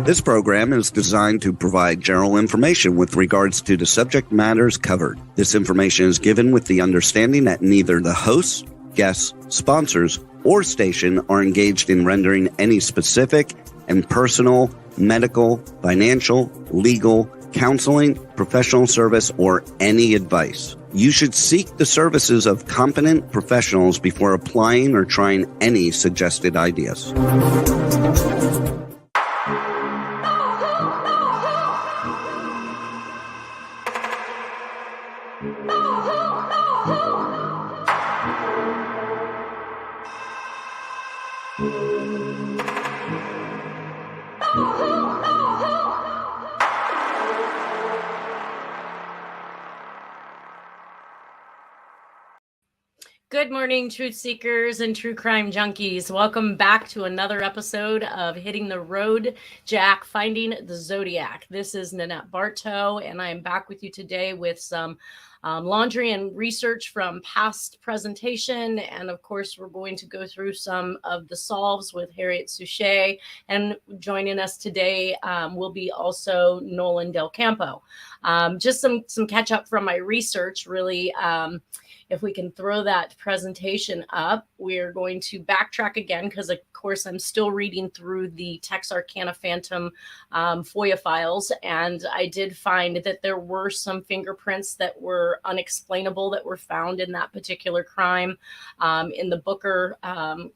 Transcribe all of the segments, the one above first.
This program is designed to provide general information with regards to the subject matters covered. This information is given with the understanding that neither the hosts, guests, sponsors, or station are engaged in rendering any specific and personal, medical, financial, legal, counseling, professional service, or any advice. You should seek the services of competent professionals before applying or trying any suggested ideas. Good morning, truth seekers and true crime junkies. Welcome back to another episode of Hitting the Road, Jack, Finding the Zodiac. This is Nanette Bartow, and I am back with you today with some laundry and research from past presentation. And of course, we're going to go through some of the solves with Harriette Sucher. And joining us today will be also Nolan Del Campo. Just some catch up from my research, really. If we can throw that presentation up, we're going to backtrack again because, of course, I'm still reading through the Texarkana Phantom FOIA files, and I did find that there were some fingerprints that were unexplainable that were found in that particular crime, in the Booker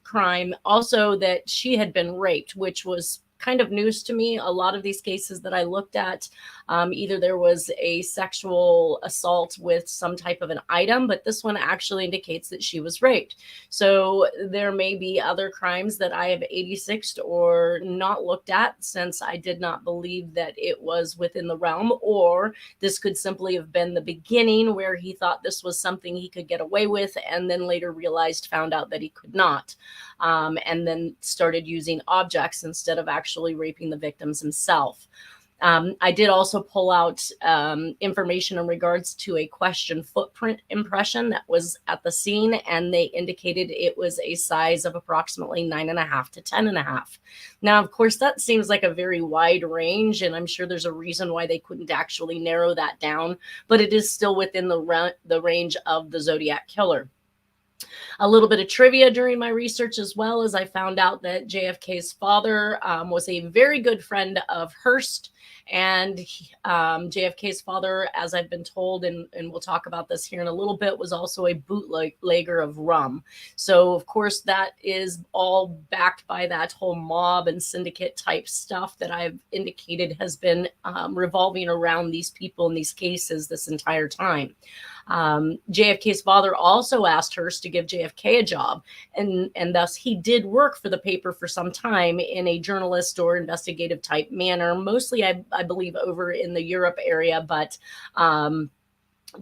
crime. Also, that she had been raped, which was kind of news to me. A lot of these cases that I looked at, either there was a sexual assault with some type of an item, but this one actually indicates that she was raped. So there may be other crimes that I have 86'd or not looked at, since I did not believe that it was within the realm, or this could simply have been the beginning where he thought this was something he could get away with, and then later found out that he could not, and then started using objects instead of actually raping the victims himself. I did also pull out information in regards to a question footprint impression that was at the scene, and they indicated it was a size of approximately 9.5 to 10.5. Now, of course, that seems like a very wide range, and I'm sure there's a reason why they couldn't actually narrow that down, but it is still within the range of the Zodiac killer. A little bit of trivia during my research, as well as I found out that JFK's father was a very good friend of Hearst, and JFK's father, as I've been told, and we'll talk about this here in a little bit, was also a bootlegger of rum. So, of course, that is all backed by that whole mob and syndicate type stuff that I've indicated has been revolving around these people in these cases this entire time. JFK's father also asked Hearst to give JFK a job, and thus he did work for the paper for some time in a journalist or investigative type manner, mostly I believe over in the Europe area, but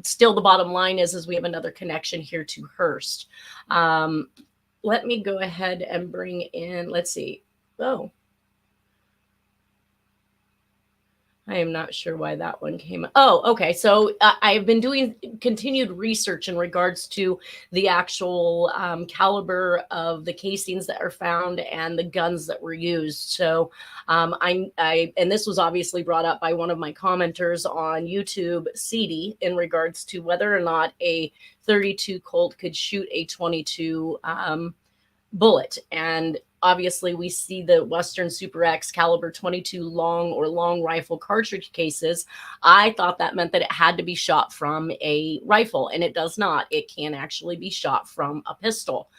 still the bottom line is we have another connection here to Hearst. Let me go ahead and bring in, let's see. Oh, I am not sure why that one came up. Oh, okay. So I've been doing continued research in regards to the actual caliber of the casings that are found and the guns that were used. So and this was obviously brought up by one of my commenters on YouTube, CD, in regards to whether or not a 32 Colt could shoot a 22 bullet. And obviously, we see the Western Super X caliber 22 long rifle cartridge cases. I thought that meant that it had to be shot from a rifle, and it does not. It can actually be shot from a pistol.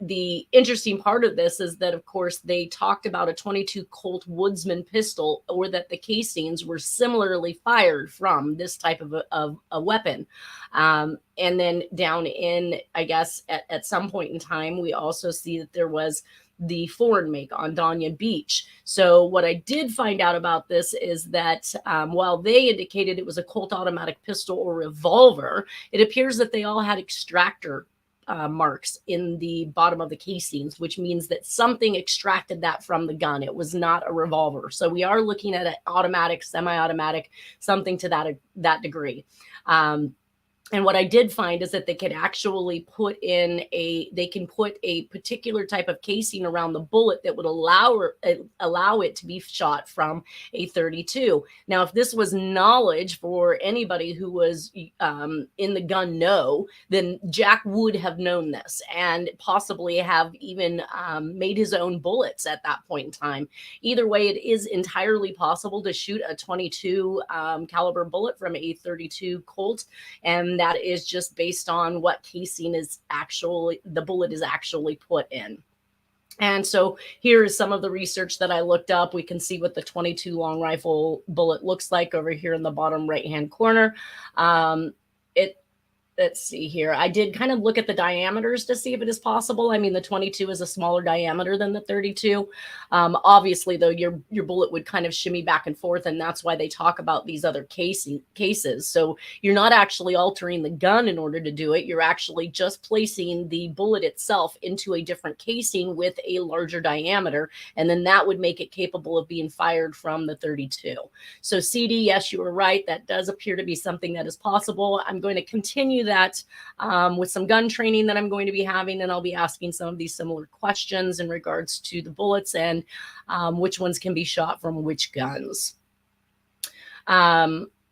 The interesting part of this is that, of course, they talked about a 22 Colt Woodsman pistol, or that the casings were similarly fired from this type of a weapon. And then down in, I guess, at some point in time, we also see that there was the foreign make on Dania Beach. So what I did find out about this is that while they indicated it was a Colt automatic pistol or revolver, it appears that they all had extractor marks in the bottom of the casings, which means that something extracted that from the gun. It was not a revolver. So we are looking at an automatic, semi-automatic, something to that degree. And what I did find is that they could actually put a particular type of casing around the bullet that would allow it to be shot from a 32. Now, if this was knowledge for anybody who was in the gun know, then Jack would have known this and possibly have even made his own bullets at that point in time. Either way, it is entirely possible to shoot a 22 caliber bullet from a 32 Colt, and that is just based on what casing the bullet is actually put in. And so here is some of the research that I looked up. We can see what the 22 long rifle bullet looks like over here in the bottom right-hand corner. Let's see here. I did kind of look at the diameters to see if it is possible. I mean, the 22 is a smaller diameter than the 32. Obviously, though, your bullet would kind of shimmy back and forth, and that's why they talk about these other cases. So you're not actually altering the gun in order to do it. You're actually just placing the bullet itself into a different casing with a larger diameter, and then that would make it capable of being fired from the 32. So CD, yes, you were right. That does appear to be something that is possible. I'm going to continue that with some gun training that I'm going to be having, and I'll be asking some of these similar questions in regards to the bullets and which ones can be shot from which guns.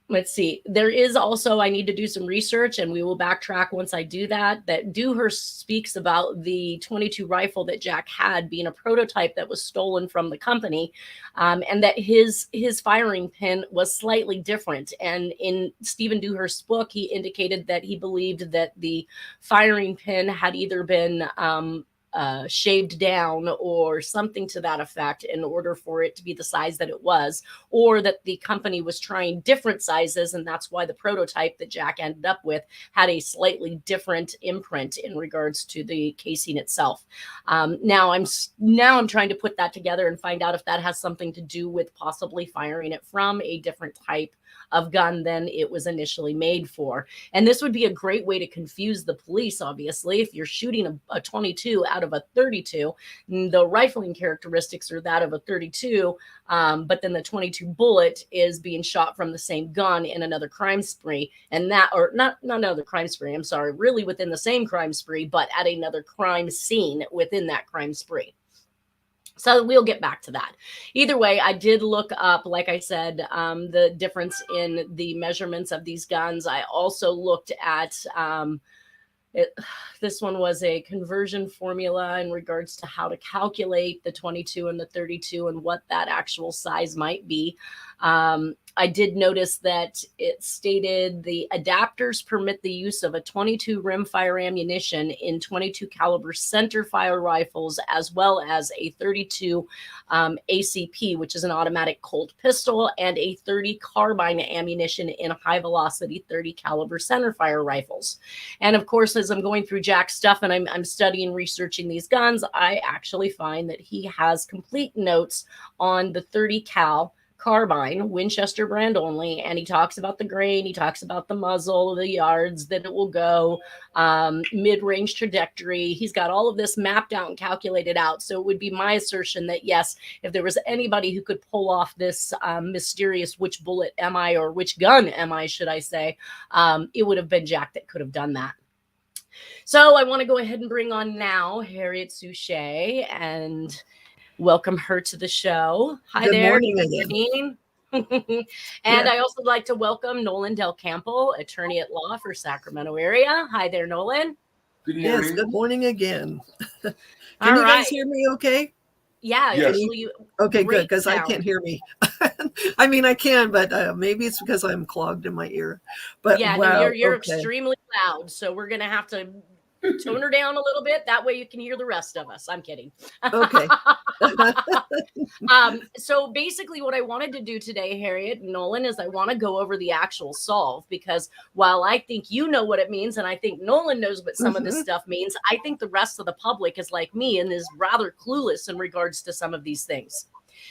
Let's see. There is also, I need to do some research, and we will backtrack once I do that. That Dewhurst speaks about the 22 rifle that Jack had being a prototype that was stolen from the company, and that his firing pin was slightly different. And in Stephen Dewhurst's book, he indicated that he believed that the firing pin had either been shaved down or something to that effect in order for it to be the size that it was, or that the company was trying different sizes, and that's why the prototype that Jack ended up with had a slightly different imprint in regards to the casing itself. Now I'm trying to put that together and find out if that has something to do with possibly firing it from a different type of gun than it was initially made for. And this would be a great way to confuse the police, obviously. If you're shooting a 22 out of a 32, the rifling characteristics are that of a 32, but then the 22 bullet is being shot from the same gun in another crime spree, and that, or not another crime spree, I'm sorry, really within the same crime spree, but at another crime scene within that crime spree. So we'll get back to that. Either way, I did look up, like I said, the difference in the measurements of these guns. I also looked at this one was a conversion formula in regards to how to calculate the 22 and the 32 and what that actual size might be. I did notice that it stated the adapters permit the use of a 22 rimfire ammunition in 22 caliber center fire rifles, as well as a 32 ACP, which is an automatic Colt pistol, and a 30 carbine ammunition in high velocity 30 caliber center fire rifles. And of course, as I'm going through Jack's stuff and I'm studying, researching these guns, I actually find that he has complete notes on the 30 cal carbine, Winchester brand only, and he talks about the grain, he talks about the muzzle, the yards that it will go, mid-range trajectory. He's got all of this mapped out and calculated out. So it would be my assertion that yes, if there was anybody who could pull off this mysterious which bullet am I, or which gun am I, should I say, it would have been Jack that could have done that. So I want to go ahead and bring on now Harriette Sucher and welcome her to the show. Hi there. Good morning again. And I also like to welcome Nolan Del Campo, attorney at law for Sacramento area. Hi there, Nolan. Good morning. Yes, good morning again. Can you guys hear me okay? Yeah. Yes. Actually, okay, good, because I can't hear me. I mean, I can, but maybe it's because I'm clogged in my ear. But yeah, wow, no, you're extremely loud, so we're going to have to tone her down a little bit. That way you can hear the rest of us. I'm kidding. Okay. So basically what I wanted to do today, Harriette and Nolan, is I want to go over the actual solve, because while I think you know what it means, and I think Nolan knows what some of this stuff means, I think the rest of the public is like me and is rather clueless in regards to some of these things.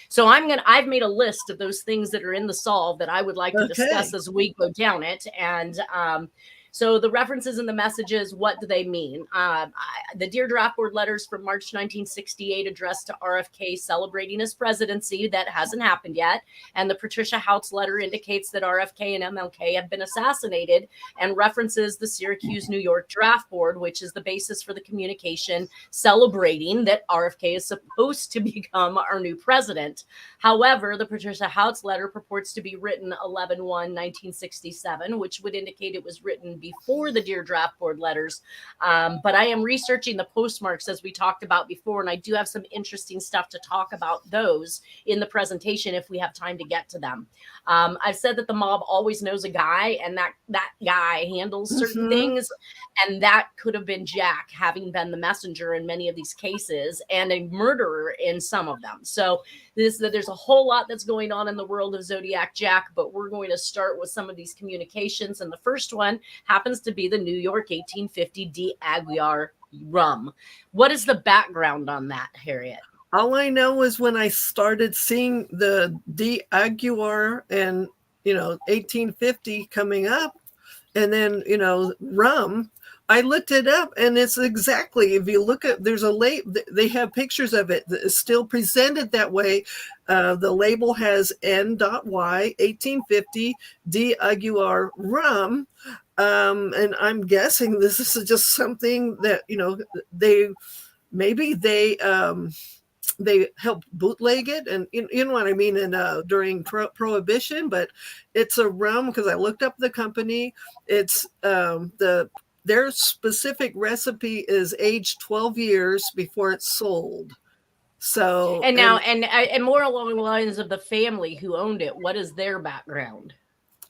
So I've made a list of those things that are in the solve that I would like to discuss as we go down it. And So the references in the messages, what do they mean? The Dear Draft Board letters from March 1968 addressed to RFK celebrating his presidency. That hasn't happened yet. And the Patricia Houts letter indicates that RFK and MLK have been assassinated and references the Syracuse, New York Draft Board, which is the basis for the communication celebrating that RFK is supposed to become our new president. However, the Patricia Houts letter purports to be written 11/1/1967, which would indicate it was written before the Dear Draft Board letters. But I am researching the postmarks as we talked about before, and I do have some interesting stuff to talk about those in the presentation if we have time to get to them. I've said that the mob always knows a guy, and that guy handles certain things, and that could have been Jack, having been the messenger in many of these cases and a murderer in some of them. So there's a whole lot that's going on in the world of Zodiac Jack, but we're going to start with some of these communications. And the first one happens to be the New York 1850 d'Aguiar rum. What is the background on that, Harriette? All I know is when I started seeing the d'Aguiar and, 1850 coming up, and then, rum, I looked it up, and it's exactly, if you look at, there's a label, they have pictures of it that is still presented that way. The label has N.Y 1850 d'Aguiar rum. And I'm guessing this is just something that, they helped bootleg it, and you know what I mean, and during Prohibition, but it's a rum because I looked up the company. It's their specific recipe is aged 12 years before it's sold. So and now and more along the lines of the family who owned it. What is their background?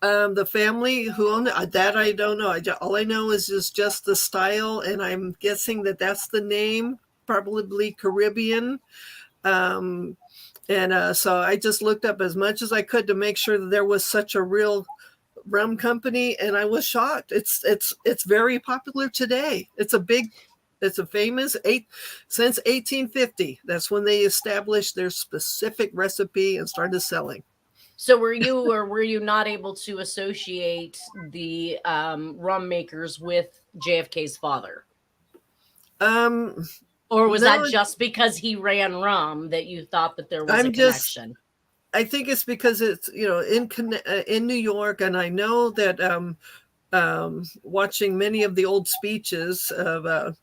The family who owned it, that I don't know. All I know is just the style, and I'm guessing that's the name, probably Caribbean. So I just looked up as much as I could to make sure that there was such a real rum company, and I was shocked. It's very popular today. It's a famous since 1850. That's when they established their specific recipe and started selling. So were you or were you not able to associate the rum makers with JFK's father? Or was that just because he ran rum that you thought that there was a connection? I think it's because it's, in New York, and I know that watching many of the old speeches of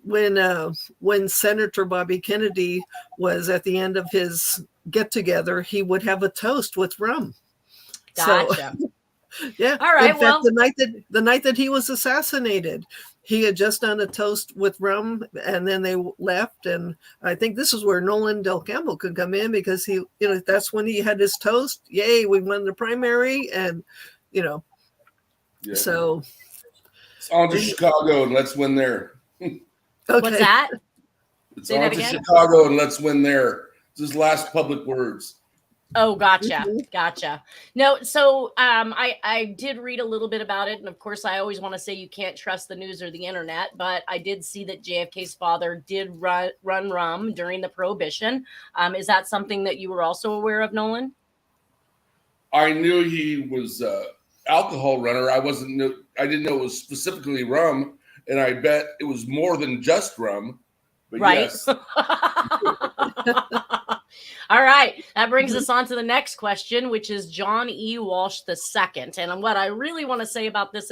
when Senator Bobby Kennedy was at the end of his get-together, he would have a toast with rum. Gotcha. So, yeah. All right. In fact, the night that he was assassinated, he had just done a toast with rum, and then they left. And I think this is where Nolan Del Campbell could come in, because he, that's when he had his toast. Yay, we won the primary, and so it's on to Chicago and let's win there. Okay. What's that? It's on to Chicago and let's win there. It's his last public words. Oh, gotcha. Gotcha. No, so I did read a little bit about it. And of course, I always want to say you can't trust the news or the internet, but I did see that JFK's father did run rum during the Prohibition. Is that something that you were also aware of, Nolan? I knew he was an alcohol runner. I didn't know it was specifically rum, and I bet it was more than just rum. But right. Yes. All right. That brings us on to the next question, which is John E. Walsh II. And what I really want to say about this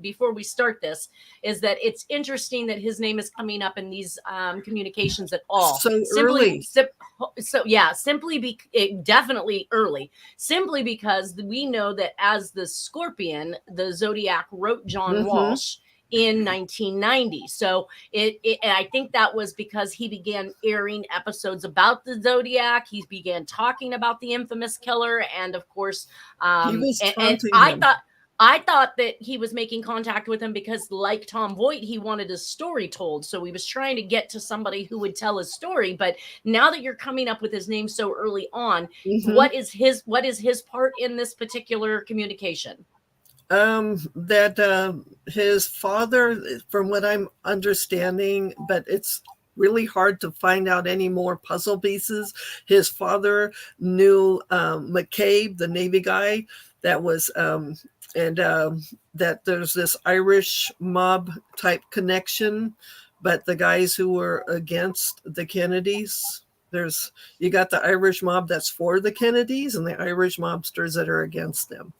before we start this is that it's interesting that his name is coming up in these communications at all. So early. Definitely early. Simply because we know that as the Scorpion, the Zodiac wrote John Walsh in 1990. So and I think that was because he began airing episodes about the Zodiac. He began talking about the infamous killer. And of course, I thought that he was making contact with him because, like Tom Voigt, he wanted his story told. So he was trying to get to somebody who would tell his story. But now that you're coming up with his name so early on, what is his part in this particular communication? That his father, from what I'm understanding, but it's really hard to find out any more puzzle pieces. His father knew McCabe, the Navy guy that was that there's this Irish mob type connection, but the guys who were against the Kennedys, you got the Irish mob that's for the Kennedys and the Irish mobsters that are against them.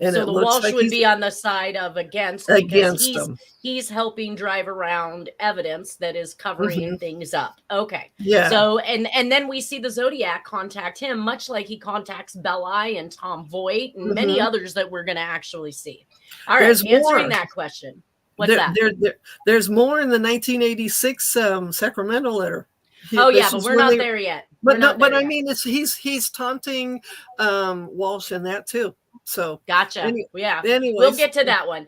And so it the looks Walsh like would he's be on the side of against them. he's helping drive around evidence that is covering things up. Okay. Yeah. So and then we see the Zodiac contact him, much like he contacts Belli and Tom Voight and many others that we're going to actually see. All right, There's answering more. that question. What's that? There's more in the 1986 Sacramento letter. But we're not there yet. I mean, he's taunting Walsh in that too. So gotcha. Anyways, we'll get to that one.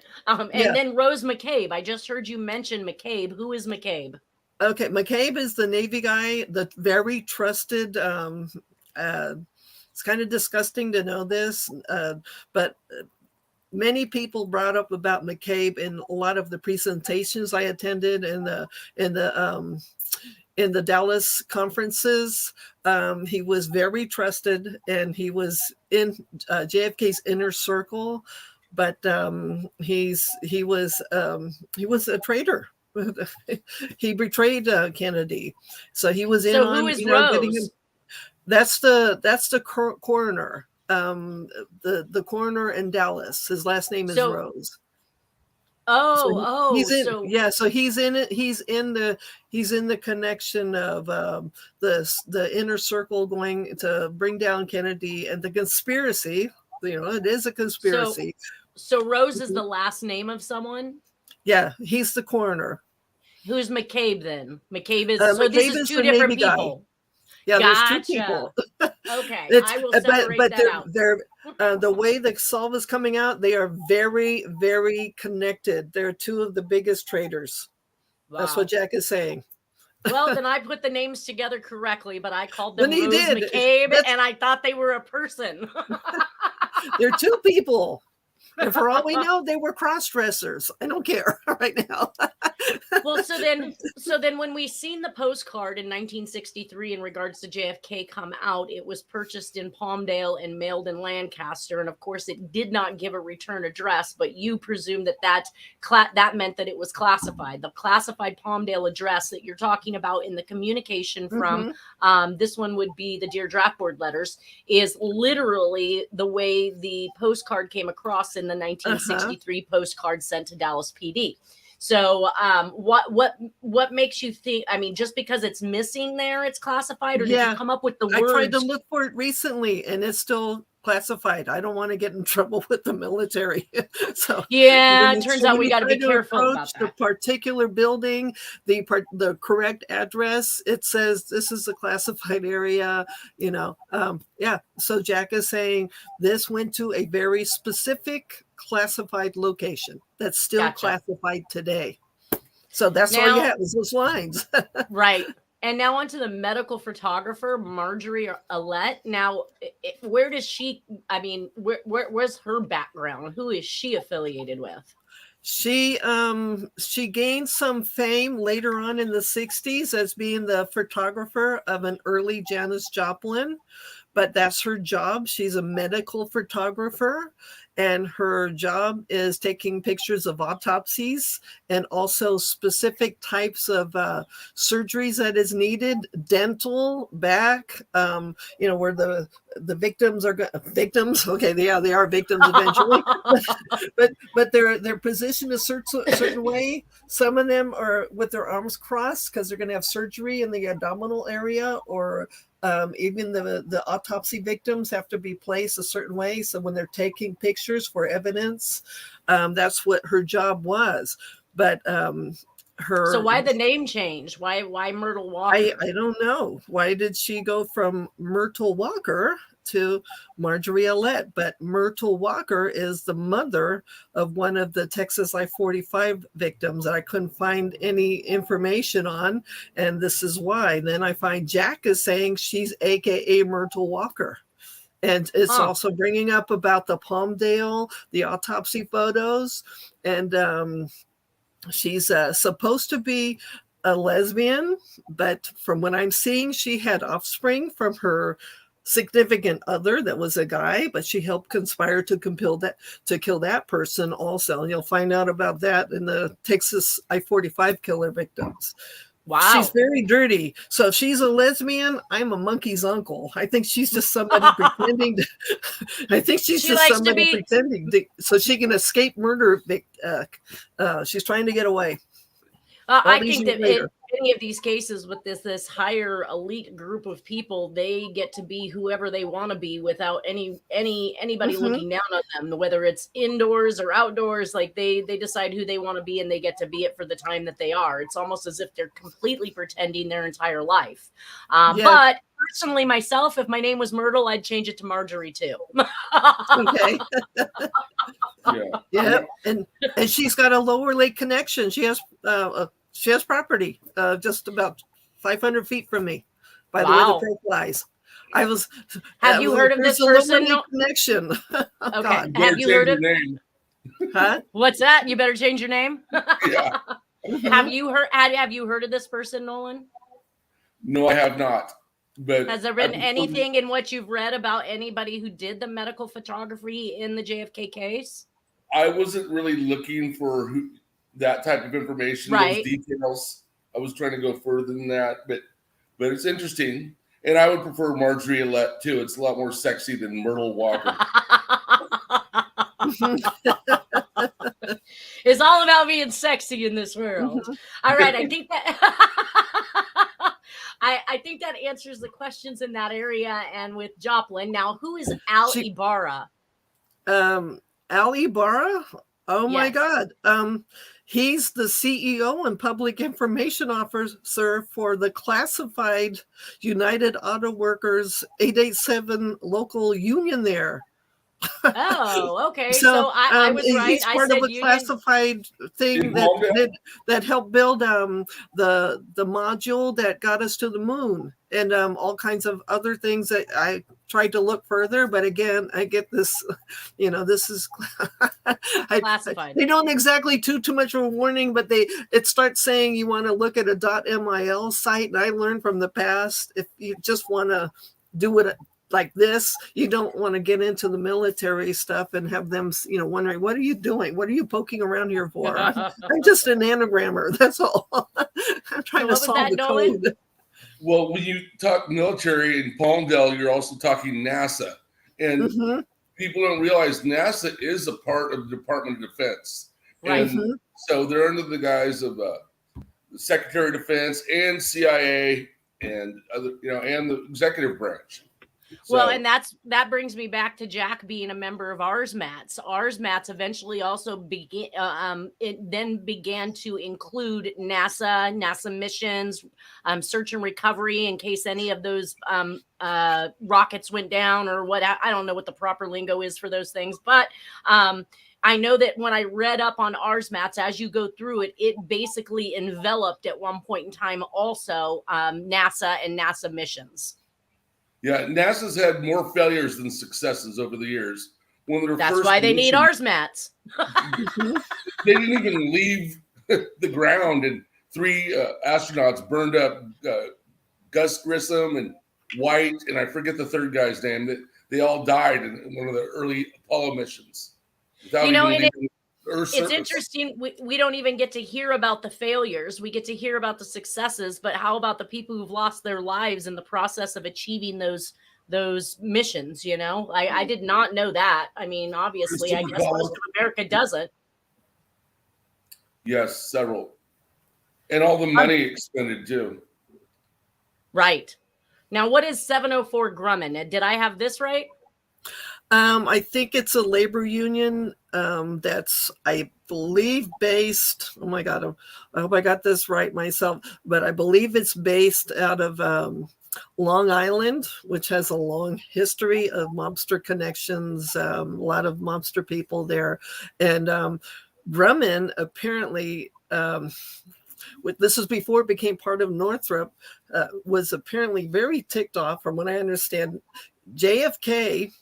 Then Rose McCabe. I just heard you mention McCabe. Who is McCabe? Okay, McCabe is the Navy guy, the very trusted. It's kind of disgusting to know this, but many people brought up about McCabe in a lot of the presentations I attended in the Dallas conferences. He was very trusted, and he was in JFK's inner circle, but he was a traitor. He betrayed Kennedy, so he was in so on. Who is Rose? Getting him. That's the coroner. The coroner in Dallas. His last name is Rose. So he's in it. He's in the connection of the inner circle going to bring down Kennedy and the conspiracy. It is a conspiracy. So Rose is the last name of someone? Yeah, he's the coroner. Who's McCabe then? McCabe is this is two different people. Guy. Yeah, there's two people. Okay, I will separate that out. The way the solve is coming out, they are very, very connected. They're two of the biggest traitors. Wow. That's what Jack is saying. Well, then I put the names together correctly, but I called them Rose McCabe, and I thought they were a person. They're two people. And for all we know, they were cross-dressers. I don't care right now. Well, so then when we seen the postcard in 1963 in regards to JFK come out, it was purchased in Palmdale and mailed in Lancaster. And of course, it did not give a return address, but you presume that meant that it was classified. The classified Palmdale address that you're talking about in the communication from, this one would be the Dear Draft Board letters, is literally the way the postcard came across in the 1963 postcard sent to Dallas PD. So what makes you think, I mean, just because it's missing there, it's classified, or did you come up with the words? I tried to look for it recently and it's still classified. I don't want to get in trouble with the military. So it turns out we got to be careful about that. The particular building, the correct address, it says this is a classified area, So Jack is saying this went to a very specific classified location that's still classified today. So that's all you have is those lines. Right. And now on to the medical photographer, Marjorie Alette. Now, where does she, where's her background? Who is she affiliated with? She gained some fame later on in the 60s as being the photographer of an early Janis Joplin, but that's her job. She's a medical photographer, and her job is taking pictures of autopsies and also specific types of surgeries that is needed, dental, back, where the victims are victims. Okay, they are victims eventually, but they're positioned a certain way. Some of them are with their arms crossed because they're going to have surgery in the abdominal area, or even the autopsy victims have to be placed a certain way. So when they're taking pictures for evidence, that's what her job was. But so why the name change? Why Myrtle Walker? I don't know. Why did she go from Myrtle Walker to Marjorie Alette? But Myrtle Walker is the mother of one of the Texas I-45 victims that I couldn't find any information on, and this is why. Then I find Jack is saying she's AKA Myrtle Walker. And it's also bringing up about the Palmdale, the autopsy photos, and she's supposed to be a lesbian, but from what I'm seeing, she had offspring from her significant other that was a guy, but she helped conspire to kill that person also. And you'll find out about that in the Texas I-45 killer victims. Wow. She's very dirty. So if she's a lesbian, I'm a monkey's uncle. I think she's just somebody pretending to. I think she's just somebody pretending so she can escape murder. She's trying to get away. I think that in any of these cases with this higher elite group of people, they get to be whoever they want to be without anybody looking down on them, whether it's indoors or outdoors. Like they decide who they want to be, and they get to be it for the time that they are. It's almost as if they're completely pretending their entire life. But personally, myself, if my name was Myrtle, I'd change it to Marjorie too. Okay. Yeah. And she's got a Lower Lake connection. She has property just about 500 feet from me, by the way the crow flies. Have you heard of this person? Connection. Okay. God. Have you heard of name? Huh? What's that? You better change your name. Yeah. Have you heard of this person, Nolan? No, I have not. But has there been anything in what you've read about anybody who did the medical photography in the JFK case? I wasn't really looking for that type of information, those details. I was trying to go further than that, but it's interesting. And I would prefer Marjorie Alette too. It's a lot more sexy than Myrtle Walker. It's all about being sexy in this world. All right, I think that I think that answers the questions in that area. And with Joplin, now who is Al Ibarra? Al Ibarra? Oh my God. He's the CEO and public information officer for the classified United Auto Workers 887 local union there. Oh, okay. So I was right. He's part of a classified thing that helped build the module that got us to the moon, and all kinds of other things that I tried to look further. But again, I get this, this is classified. They don't exactly too much of a warning, but it starts saying you want to look at a .mil site, and I learned from the past, if you just want to do it like this, you don't want to get into the military stuff and have them, wondering, what are you doing? What are you poking around here for? I'm just an anagrammer. That's all. I'm trying to solve the code. Well, when you talk military in Palmdale, you're also talking NASA. And people don't realize NASA is a part of the Department of Defense. Right. And so they're under the guise of the Secretary of Defense and CIA and other, and the executive branch. Well, and that brings me back to Jack being a member of ARSMATS. ARSMATS eventually also began to include NASA missions, search and recovery in case any of those rockets went down or what. I don't know what the proper lingo is for those things, but I know that when I read up on ARSMATS, as you go through it, it basically enveloped at one point in time also NASA and NASA missions. Yeah, NASA's had more failures than successes over the years. That's why they need ARSMATS. They didn't even leave the ground, and 3 astronauts burned up. Gus Grissom and White, and I forget the third guy's name. That they all died in one of the early Apollo missions. It's interesting. We don't even get to hear about the failures. We get to hear about the successes, but how about the people who've lost their lives in the process of achieving those missions? I did not know that. I mean, obviously, I guess most of America doesn't. Yes, several. And all the money expended too. Right. Now, what is 704 Grumman? Did I have this right? I think it's a labor union that's, I believe, based. Oh my God, I hope I got this right myself. But I believe it's based out of Long Island, which has a long history of mobster connections. A lot of mobster people there, and Grumman apparently. This is before it became part of Northrop. Was apparently very ticked off, from what I understand. JFK.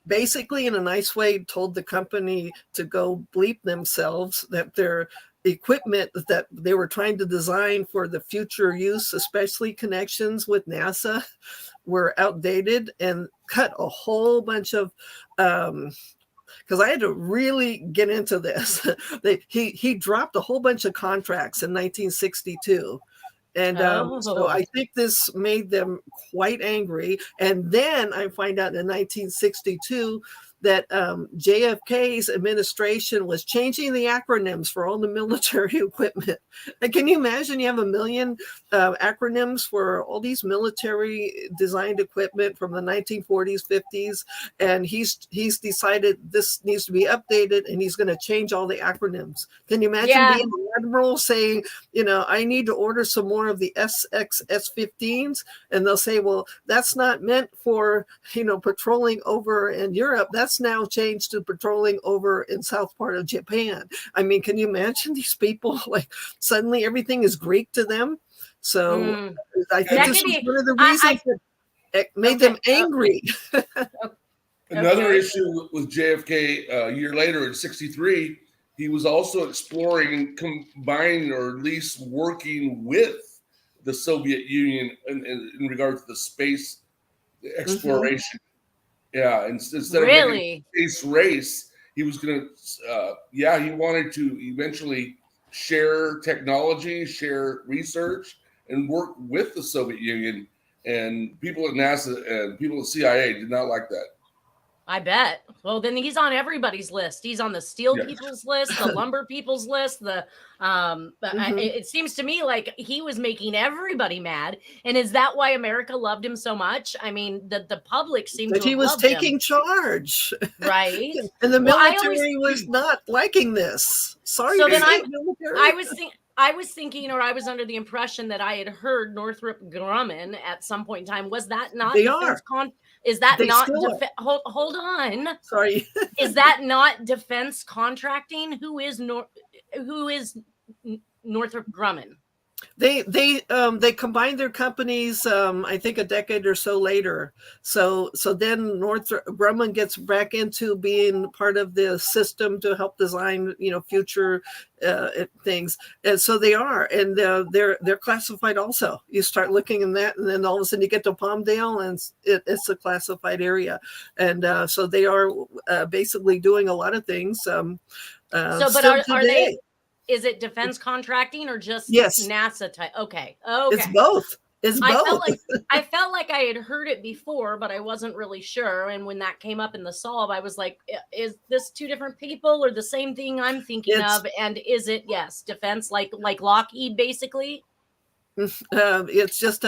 Basically, in a nice way, told the company to go bleep themselves, that their equipment that they were trying to design for the future use, especially connections with NASA, were outdated and cut a whole bunch of because I had to really get into this. He dropped a whole bunch of contracts in 1962. And so I think this made them quite angry. And then I find out in 1962 that JFK's administration was changing the acronyms for all the military equipment. And can you imagine you have a million acronyms for all these military designed equipment from the 1940s, 50s, and he's decided this needs to be updated and he's going to change all the acronyms. Can you imagine being an admiral saying, I need to order some more of the S-15s, and they'll say, well, that's not meant for, patrolling over in Europe. That's now changed to patrolling over in south part of Japan. I mean, can you imagine these people, like suddenly everything is Greek to them? So I think this is one of the reasons that made them angry. Another issue with JFK a year later in 63, he was also exploring combining or at least working with the Soviet Union in regard to the space exploration. Yeah, instead of making a space race, he was going to, he wanted to eventually share technology, share research, and work with the Soviet Union. And people at NASA and people at CIA did not like that. I bet. Well, then he's on everybody's list. He's on the steel people's list, the lumber people's list. It seems to me like he was making everybody mad. And is that why America loved him so much? I mean, the public seemed to he was taking charge, right? And the military was not liking this. Sorry, so then I was thinking, or I was under the impression that I had heard Northrop Grumman at some point in time. Was that not? They are. Is that not hold on? Sorry. Is that not defense contracting? Who is Northrop Grumman? They combined their companies, I think a decade or so later. So then Northrop Grumman gets back into being part of the system to help design, future things. And so they are, and they're classified also. You start looking in that, and then all of a sudden you get to Palmdale, and it's a classified area. And so they are basically doing a lot of things. But are they? Is it defense contracting or just NASA type? Okay. It's both. I felt like I had heard it before, but I wasn't really sure. And when that came up in the solve, I was like, is this two different people or the same thing I'm thinking of? And is it, defense, like Lockheed, basically? It's just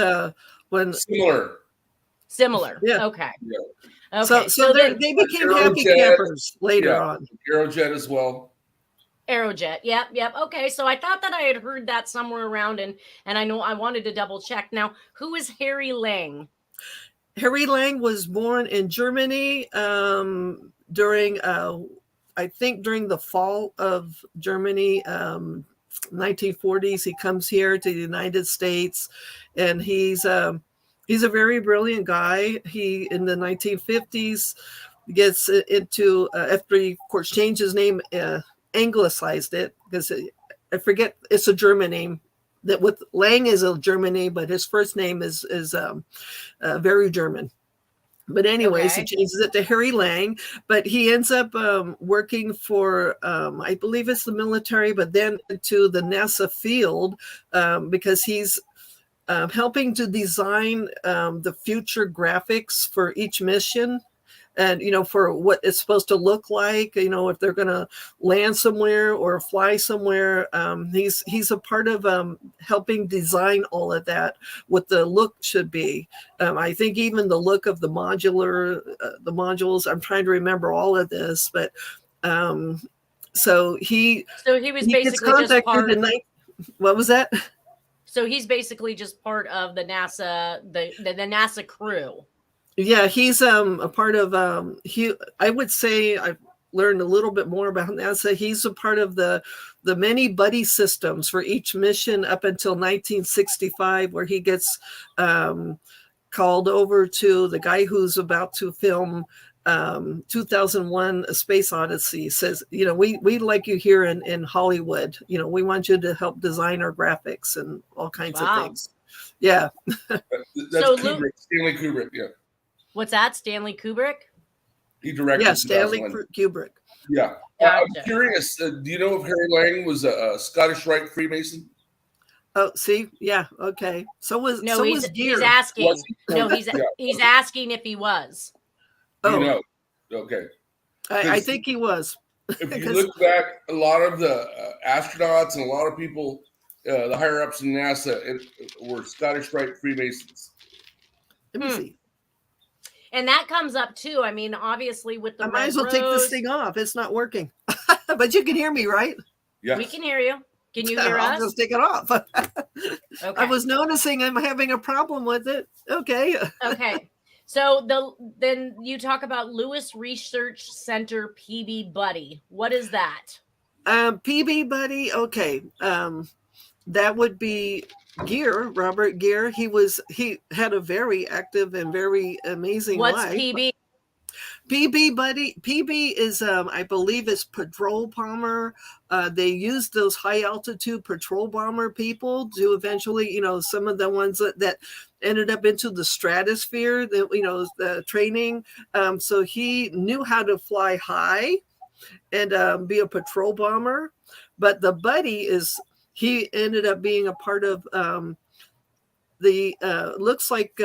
similar. Yeah. Okay. Yeah. Okay. So they became happy campers later on. Aerojet as well. Aerojet. Yep. Okay. So I thought that I had heard that somewhere around, and I know I wanted to double check. Now, who is Harry Lang? Harry Lang was born in Germany during the fall of Germany, 1940s. He comes here to the United States, and he's a very brilliant guy. He, in the 1950s, gets into, after he, of course, changed his name, anglicized it, because I forget, it's a German name. That with Lang is a German name, but his first name is very German. But anyways, He changes it to Harry Lang. But he ends up working for, I believe it's the military, but then to the NASA field, because he's helping to design the future graphics for each mission. And, for what it's supposed to look like, if they're going to land somewhere or fly somewhere, he's a part of helping design all of that, what the look should be. I think even the look of the modules, I'm trying to remember all of this, but so he was basically just part. What was that? So he's basically just part of the NASA, the NASA crew. Yeah, he's a part of I would say I've learned a little bit more about NASA. He's a part of the many buddy systems for each mission up until 1965, where he gets called over to the guy who's about to film 2001 A Space Odyssey. Says, we like you here in Hollywood. We want you to help design our graphics and all kinds of things. Yeah. That's So Kubrick, Stanley Kubrick. Yeah, what's that? Stanley Kubrick? he directed. Yeah, Stanley 2001. Kubrick. Yeah. I'm Gotcha. curious. Do you know if Harry Lang was a Scottish Rite Freemason? Oh, see, yeah, okay. So was No, he's Gear. asking. Was he? No, Yeah. he's asking if he was. You Oh, know. Okay. I think he was. If you 'Cause- look back, a lot of the astronauts and a lot of people, the higher ups in NASA, were Scottish Rite Freemasons. Let me see. And that comes up too. I mean, obviously with the I might red as well take this rose, thing off. It's not working. But you can hear me, right? Yeah. we can hear you. Can you hear I'll us? just take it off. Okay. I was noticing I'm having a problem with it. Okay. Okay. So then you talk about Lewis Research Center PB Buddy. What is that? PB Buddy. Okay. That would be Gear, Robert Gear. He had a very active and very amazing What's life. PB? PB Buddy. PB is I believe is patrol bomber. They used those high altitude patrol bomber people to eventually, some of the ones that ended up into the stratosphere, the training. So he knew how to fly high and be a patrol bomber. But the buddy he ended up being a part of looks like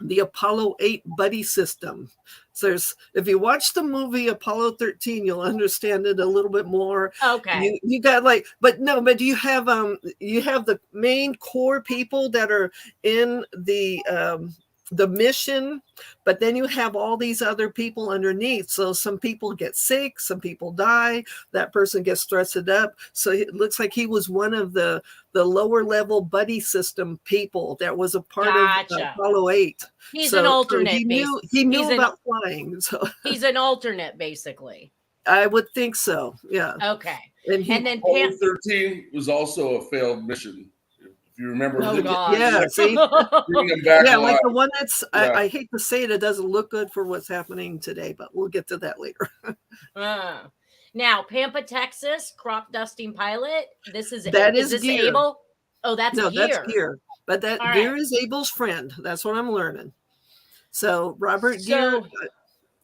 the Apollo 8 buddy system. So if you watch the movie Apollo 13, you'll understand it a little bit more. Okay. You got but you have the main core people that are in the mission, but then you have all these other people underneath. So some people get sick, some people die, that person gets stressed up. So it looks like he was one of the lower level buddy system people that was a part of Apollo 8. He's an alternate. He knew about flying. So he's an alternate, basically. I would think so. Yeah. Okay. And then Apollo 13 was also a failed mission. If you remember, Oh, God. Yeah, see, bring them back alive. like the one that's I hate to say it doesn't look good for what's happening today, but we'll get to that later. Now, Pampa, Texas, crop dusting pilot. Is this Gear. Abel? Oh, that's Gear. That's Gear. But that All Gear right. is Abel's friend. That's what I'm learning. So Robert Gear,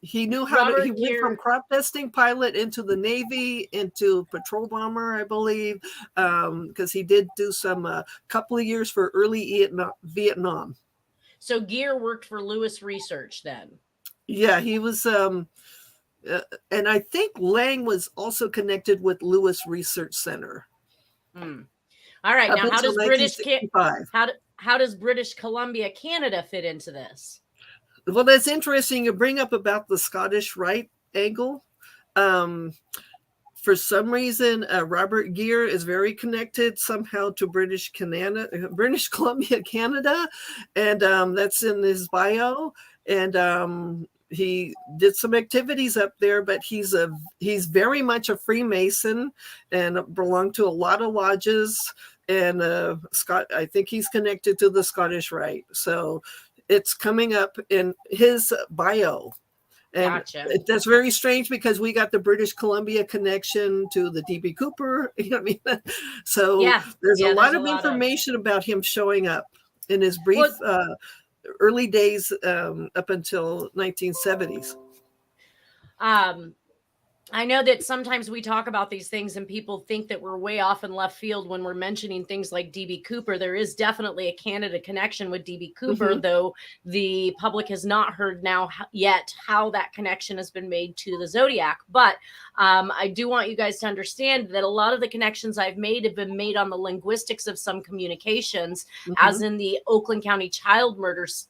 he knew how to. He went from crop dusting pilot into the Navy, into patrol bomber, I believe, because he did do some couple of years for early Vietnam. So Gear worked for Lewis Research then. Yeah, he was. And I think Lang was also connected with Lewis Research Center. All right, now how does British Columbia, Canada fit into this? Well, that's interesting. You bring up about the Scottish Rite angle. For some reason, Robert Gear is very connected somehow to British Columbia, Canada, and that's in his bio. And he did some activities up there, but he's very much a Freemason and belonged to a lot of lodges. And I think he's connected to the Scottish Rite. So it's coming up in his bio. And gotcha. That's very strange because we got the British Columbia connection to the DB Cooper. You know what I mean? So there's a lot of information about him showing up in his brief early days up until 1970s. I know that sometimes we talk about these things and people think that we're way off in left field when we're mentioning things like DB Cooper. There is definitely a Canada connection with DB Cooper, though the public has not heard yet how that connection has been made to the Zodiac. But I do want you guys to understand that a lot of the connections I've made have been made on the linguistics of some communications, as in the Oakland County child murders.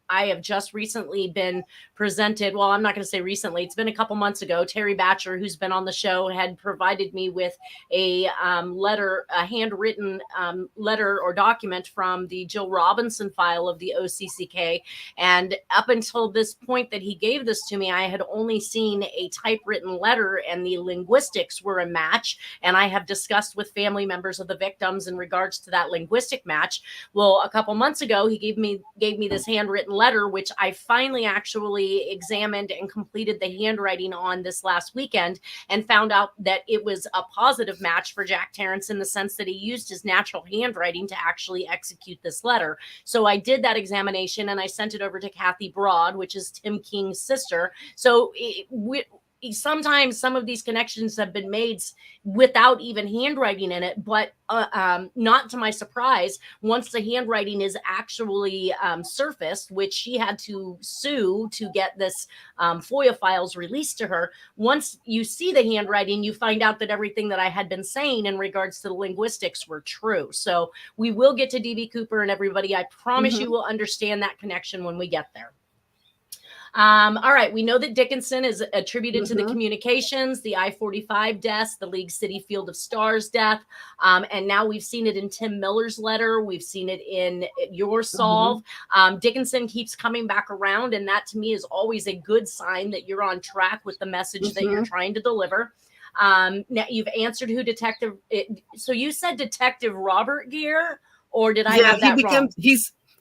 I have just recently been presented. Well, I'm not going to say recently. It's been a couple months ago. Terry Batcher, who's been on the show, had provided me with a handwritten letter or document from the Jill Robinson file of the OCCK. And up until this point that he gave this to me, I had only seen a typewritten letter, and the linguistics were a match. And I have discussed with family members of the victims in regards to that linguistic match. Well, a couple months ago, he gave me this handwritten letter, which I finally actually examined and completed the handwriting on this last weekend, and found out that it was a positive match for Jack Terrence in the sense that he used his natural handwriting to actually execute this letter. So I did that examination and I sent it over to Kathy Broad, which is Tim King's sister. So sometimes some of these connections have been made without even handwriting in it, but not to my surprise, once the handwriting is actually surfaced, which she had to sue to get this FOIA files released to her, once you see the handwriting, you find out that everything that I had been saying in regards to the linguistics were true. So we will get to DB Cooper and everybody. I promise you will understand that connection when we get there. All right. We know that Dickinson is attributed to the communications, the I-45 deaths, the League City Field of Stars death. And now we've seen it in Tim Miller's letter. We've seen it in your solve. Dickinson keeps coming back around. And that to me is always a good sign that you're on track with the message that you're trying to deliver. Now you've answered who detective. So you said Detective Robert Gere, or did I have that wrong?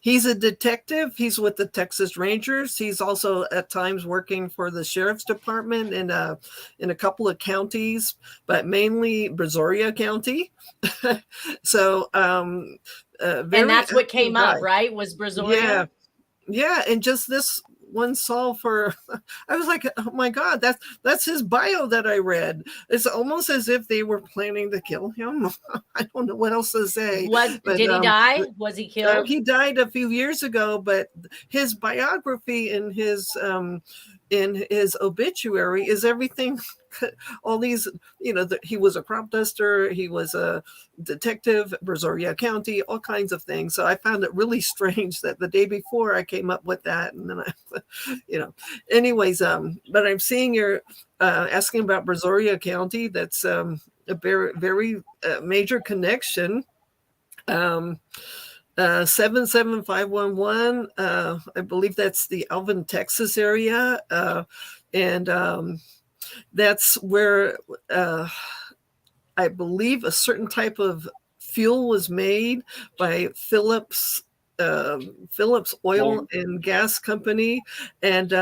He's a detective. He's with the Texas Rangers. He's also at times working for the sheriff's department in a couple of counties, but mainly Brazoria County. So, and that's what came up, right? Was Brazoria? Yeah. And just this one solve for, I was like, oh my God, that's his bio that I read. It's almost as if they were planning to kill him. I don't know what else to say. Did he die? Was he killed? He died a few years ago, but his biography in his obituary is everything. All these, he was a crop duster, he was a detective, Brazoria County, all kinds of things. So I found it really strange that the day before I came up with that, and then anyways, but I'm seeing you're asking about Brazoria County. That's a very, very major connection. 77511, I believe that's the Alvin, Texas area, and that's where I believe a certain type of fuel was made by Phillips Oil and Gas Company, and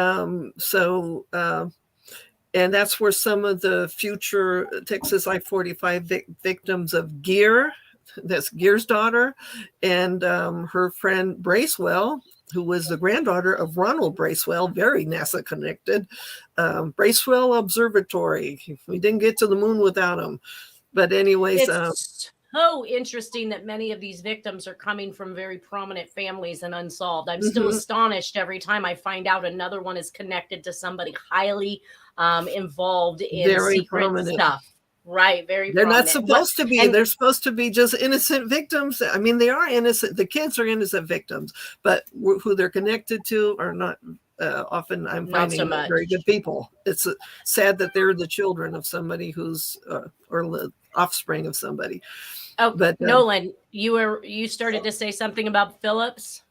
and that's where some of the future Texas I-45 victims of Gere, that's Gere's daughter, and her friend Bracewell, who was the granddaughter of Ronald Bracewell, very NASA connected. Bracewell Observatory. We didn't get to the moon without him. But anyways. It's so interesting that many of these victims are coming from very prominent families and unsolved. I'm still astonished every time I find out another one is connected to somebody highly involved in very secret prominent stuff. Right, very They're prominent. not supposed to be. They're supposed to be just innocent victims. I mean, they are innocent. The kids are innocent victims, but who they're connected to are not often, I'm finding, so very good people. It's sad that they're the children of somebody who's or the offspring of somebody. Oh, but Nolan, you started to say something about Phillips.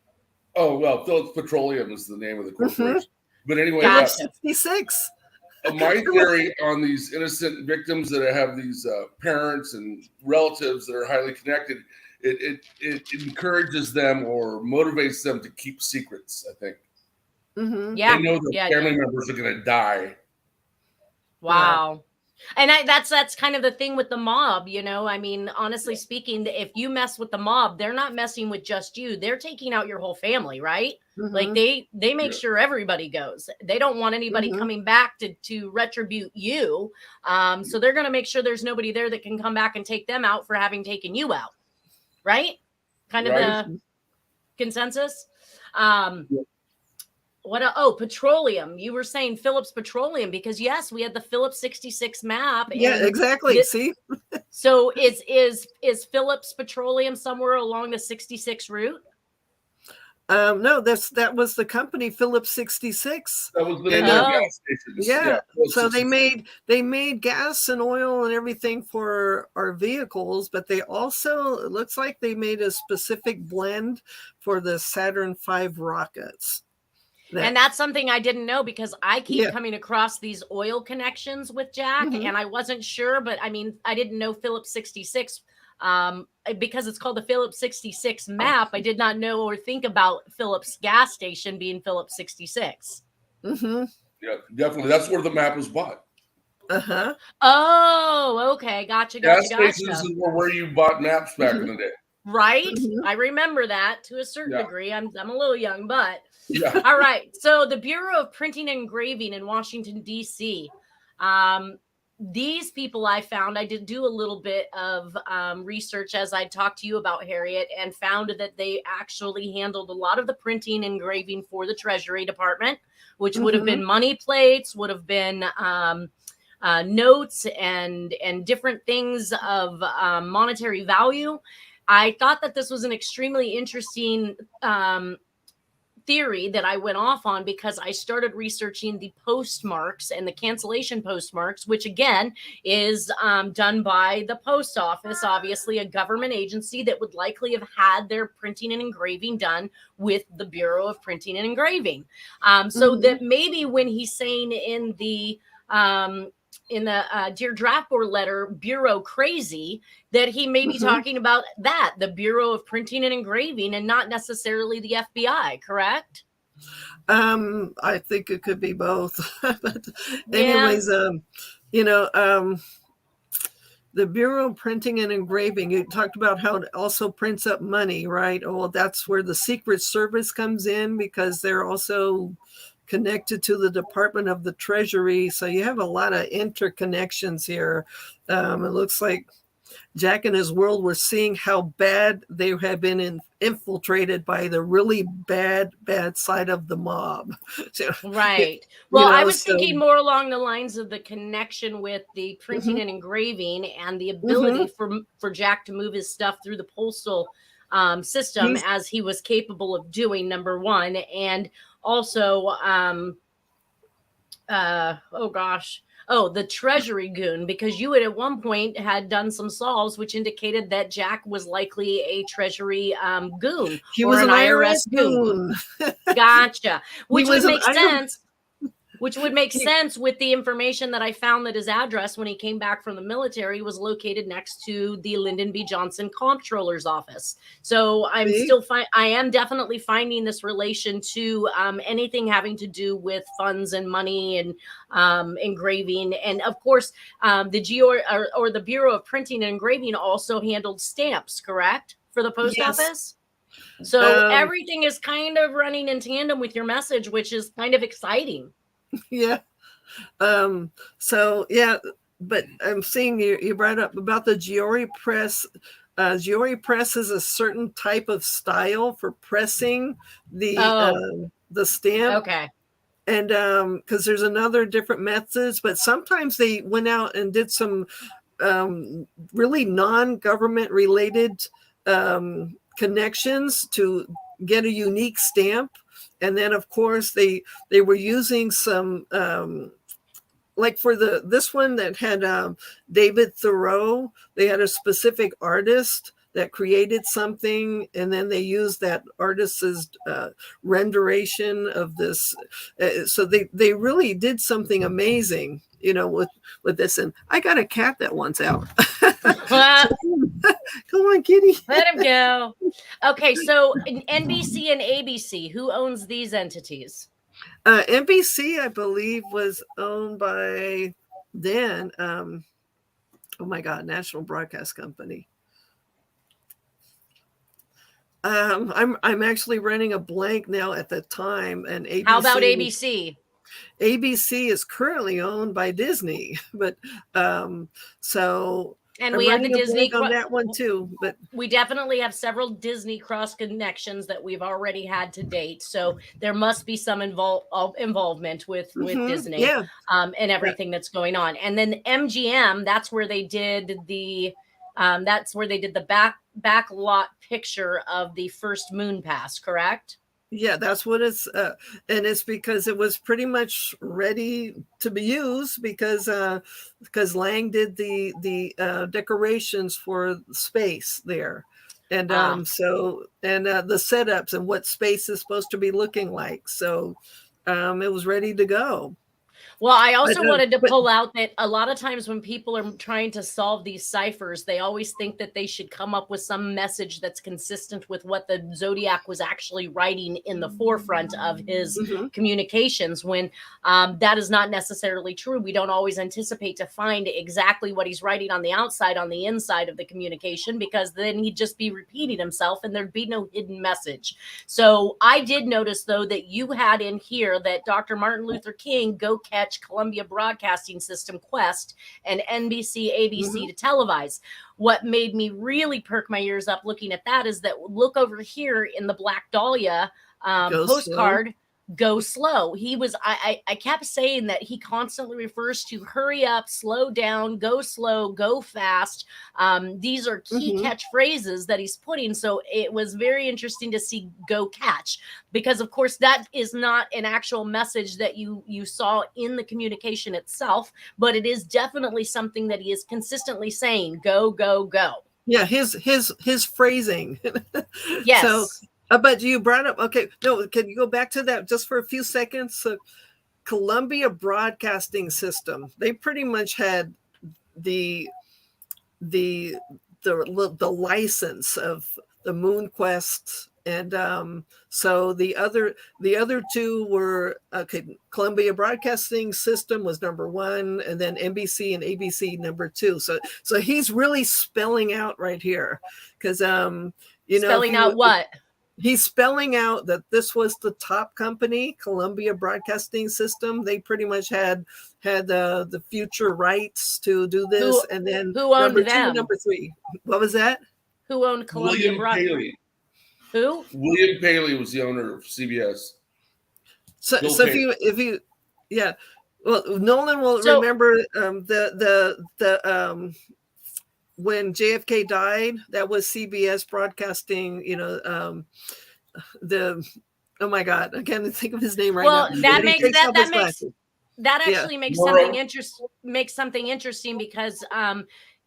Oh, well, Phillips Petroleum is the name of the corporation. But anyway, Phillips 66. My theory on these innocent victims that have these parents and relatives that are highly connected, it encourages them or motivates them to keep secrets, I think. Yeah. They know their family members are going to die. Wow. And that's kind of the thing with the mob, I mean, honestly speaking, if you mess with the mob, they're not messing with just you. They're taking out your whole family, right? Like they make sure everybody goes. They don't want anybody coming back to retribute you. So they're going to make sure there's nobody there that can come back and take them out for having taken you out. Right? Kind of the consensus. Petroleum. You were saying Phillips Petroleum because yes, we had the Phillips 66 map. Yeah, exactly. See? So is Phillips Petroleum somewhere along the 66 route? No, that was the company Phillips 66. That was the name of the gas station. Yeah. So they made gas and oil and everything for our vehicles, but they also, it looks like they made a specific blend for the Saturn V rockets. And that's something I didn't know because I keep coming across these oil connections with Jack and I wasn't sure, but I mean, I didn't know Phillips 66 Because it's called the Phillips 66 map, I did not know or think about Phillips gas station being Phillips 66. Mm-hmm. Yeah, definitely. That's where the map was bought. Uh-huh. Oh, okay. Gotcha. Gas stations were where you bought maps back in the day. Right. Mm-hmm. I remember that to a certain degree. I'm a little young, but Yeah. all right. So the Bureau of Printing and Engraving in Washington, D.C. These people I found, I did do a little bit of research as I talked to you about, Harriette, and found that they actually handled a lot of the printing and engraving for the Treasury Department, which would have been money plates, would have been notes and different things of monetary value. I thought that this was an extremely interesting theory that I went off on because I started researching the postmarks and the cancellation postmarks, which again is done by the post office, obviously a government agency that would likely have had their printing and engraving done with the Bureau of Printing and Engraving. So that maybe when he's saying in the Dear Draft Board letter, Bureau crazy, that he may be talking about that, the Bureau of Printing and Engraving, and not necessarily the FBI, correct? I think it could be both. But anyways, the Bureau of Printing and Engraving, you talked about how it also prints up money, right? Oh, well, that's where the Secret Service comes in because they're also connected to the Department of the Treasury. So you have a lot of interconnections here. It looks like Jack and his world were seeing how bad they have been infiltrated by the really bad side of the mob. So, right. Well, I was thinking more along the lines of the connection with the printing and engraving and the ability for Jack to move his stuff through the postal system as he was capable of doing, number one. And also, the Treasury goon, because you had at one point had done some solves which indicated that Jack was likely a Treasury goon. He was an IRS goon. Gotcha. Which would make sense. Which would make sense with the information that I found that his address when he came back from the military was located next to the Lyndon B. Johnson comptroller's office. So I am definitely finding this relation to anything having to do with funds and money and engraving. And of course, the Bureau of Printing and Engraving also handled stamps, correct? For the post office? So everything is kind of running in tandem with your message, which is kind of exciting. Yeah. But I'm seeing you brought up about the Giori press. Giori press is a certain type of style for pressing the stamp. Okay. And because there's another different methods, but sometimes they went out and did some really non-government related connections to get a unique stamp. And then, of course, they were using some, like for this one that had David Thoreau, they had a specific artist that created something, and then they used that artist's renderation of this. So they really did something amazing, with this. And I got a cat that wants out. Come on, kitty. Let him go. Okay, so NBC and ABC, who owns these entities? NBC, I believe, was owned by National Broadcast Company. I'm actually running a blank now at the time. And ABC, how about ABC? ABC is currently owned by Disney, but so. And we have the Disney on that one too, but we definitely have several Disney cross connections that we've already had to date. So there must be some involvement with Disney, and everything that's going on. And then MGM, that's where they did the back lot picture of the first moon pass, correct? Yeah, that's what it's, and it's because it was pretty much ready to be used because Lang did the decorations for space there, and the setups and what space is supposed to be looking like. So it was ready to go. Well, I also wanted to pull out that a lot of times when people are trying to solve these ciphers, they always think that they should come up with some message that's consistent with what the Zodiac was actually writing in the forefront of his communications, when that is not necessarily true. We don't always anticipate to find exactly what he's writing on the outside, on the inside of the communication, because then he'd just be repeating himself and there'd be no hidden message. So I did notice, though, that you had in here that Dr. Martin Luther King, go catch Columbia Broadcasting System Quest and NBC, ABC to televise. What made me really perk my ears up looking at that is that, look over here in the Black Dahlia postcard, go slow. He was, I kept saying that he constantly refers to hurry up, slow down, go slow, go fast. These are key catchphrases that he's putting. So it was very interesting to see go catch, because of course that is not an actual message that you saw in the communication itself, but it is definitely something that he is consistently saying, go, go, go. Yeah, his phrasing. Yes. So, but you brought up, okay, no, can you go back to that just for a few seconds? So, Columbia Broadcasting System, they pretty much had the license of the Moon Quest, and so the other two were, okay, Columbia Broadcasting System was number one, and then NBC and ABC number two. So he's really spelling out right here, because spelling out what? He's spelling out that this was the top company, Columbia Broadcasting System. They pretty much had the future rights to do this. And then who owned number them? two, number three. What was that? Who owned Columbia Broadcasting? Who? William Paley was the owner of CBS. So if you yeah, well, Nolan will remember the when JFK died, that was CBS Broadcasting, oh my God, I can't think of his name right now. Well, that actually makes something interesting, because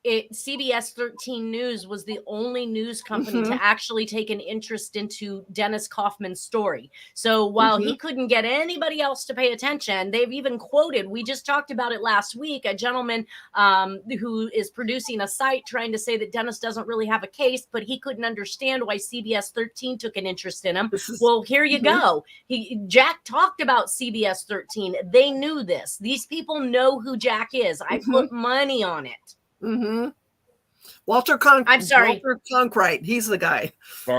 CBS 13 News was the only news company to actually take an interest into Dennis Kaufman's story. So while he couldn't get anybody else to pay attention, they've even quoted, we just talked about it last week, a gentleman who is producing a site trying to say that Dennis doesn't really have a case, but he couldn't understand why CBS 13 took an interest in him. Well, here you go. Jack talked about CBS 13. They knew this. These people know who Jack is. I put money on it. Walter Cronkite, he's the guy.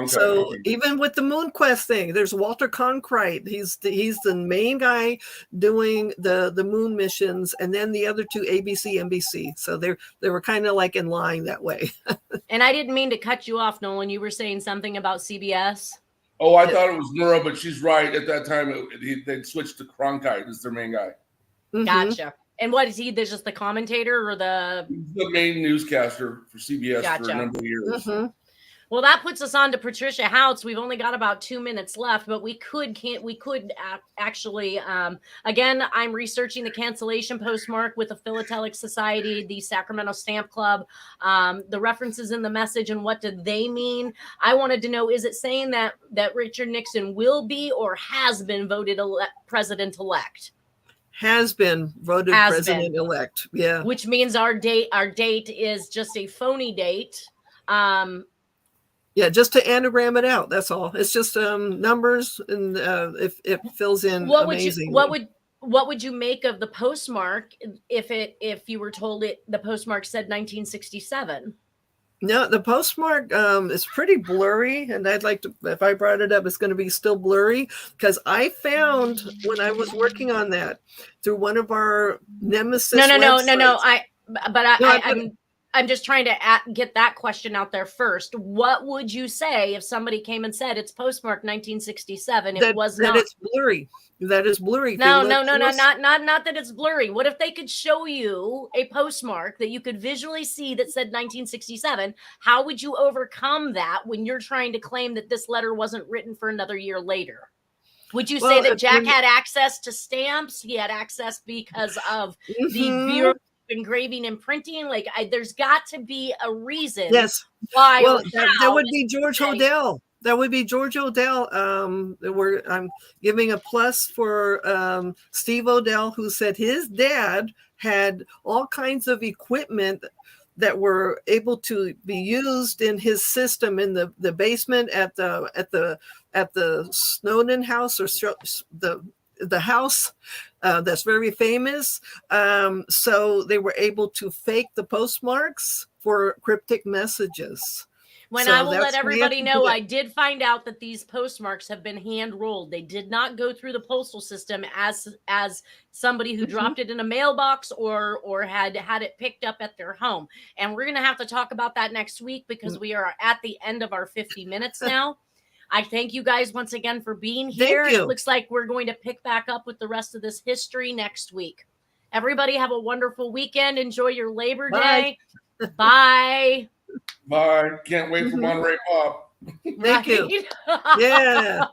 So even with the Moon Quest thing, there's Walter Cronkite. He's the main guy doing the moon missions, and then the other two, ABC, NBC. So they were kind of like in line that way. And I didn't mean to cut you off, Nolan. You were saying something about CBS. Oh, I thought it was Murrah, but she's right. At that time, they'd switched to Cronkite as their main guy. Gotcha. And what is he? There's just the commentator or the main newscaster for CBS for a number of years. Well, that puts us on to Patricia Houts. We've only got about 2 minutes left, but we could actually, again, I'm researching the cancellation postmark with the Philatelic Society, the Sacramento Stamp Club, the references in the message, and what do they mean? I wanted to know, is it saying that Richard Nixon will be or has been voted president-elect? Has been voted president-elect. Yeah. Which means our date is just a phony date. Yeah, just to anagram it out. That's all. It's just numbers, and if it fills in amazing. What would you make of the postmark if you were told the postmark said 1967? No, the postmark is pretty blurry, and I'd like to, if I brought it up, it's going to be still blurry, because I found when I was working on that through one of our nemesis websites. I'm just trying to get that question out there first. What would you say if somebody came and said it's postmark 1967? It was not. That it's blurry. That is blurry. No, not that it's blurry. What if they could show you a postmark that you could visually see that said 1967? How would you overcome that when you're trying to claim that this letter wasn't written for another year later? Would you say that Jack had access to stamps? He had access because of the Bureau of Engraving and Printing? Like, there's got to be a reason. Yes. Why? Well, that would be George Hodel. That would be George Odell. I'm giving a plus for Steve Odell, who said his dad had all kinds of equipment that were able to be used in his system in the basement at the Snowden house, or the house that's very famous. So they were able to fake the postmarks for cryptic messages. When So I will that's let everybody really know, good. I did find out that these postmarks have been hand rolled. They did not go through the postal system as somebody who dropped it in a mailbox or had it picked up at their home. And we're going to have to talk about that next week because we are at the end of our 50 minutes now. I thank you guys once again for being here. Thank you. It looks like we're going to pick back up with the rest of this history next week. Everybody have a wonderful weekend. Enjoy your Labor Day. Bye. Bye. Can't wait for Monterey Pop. Thank you. Yeah.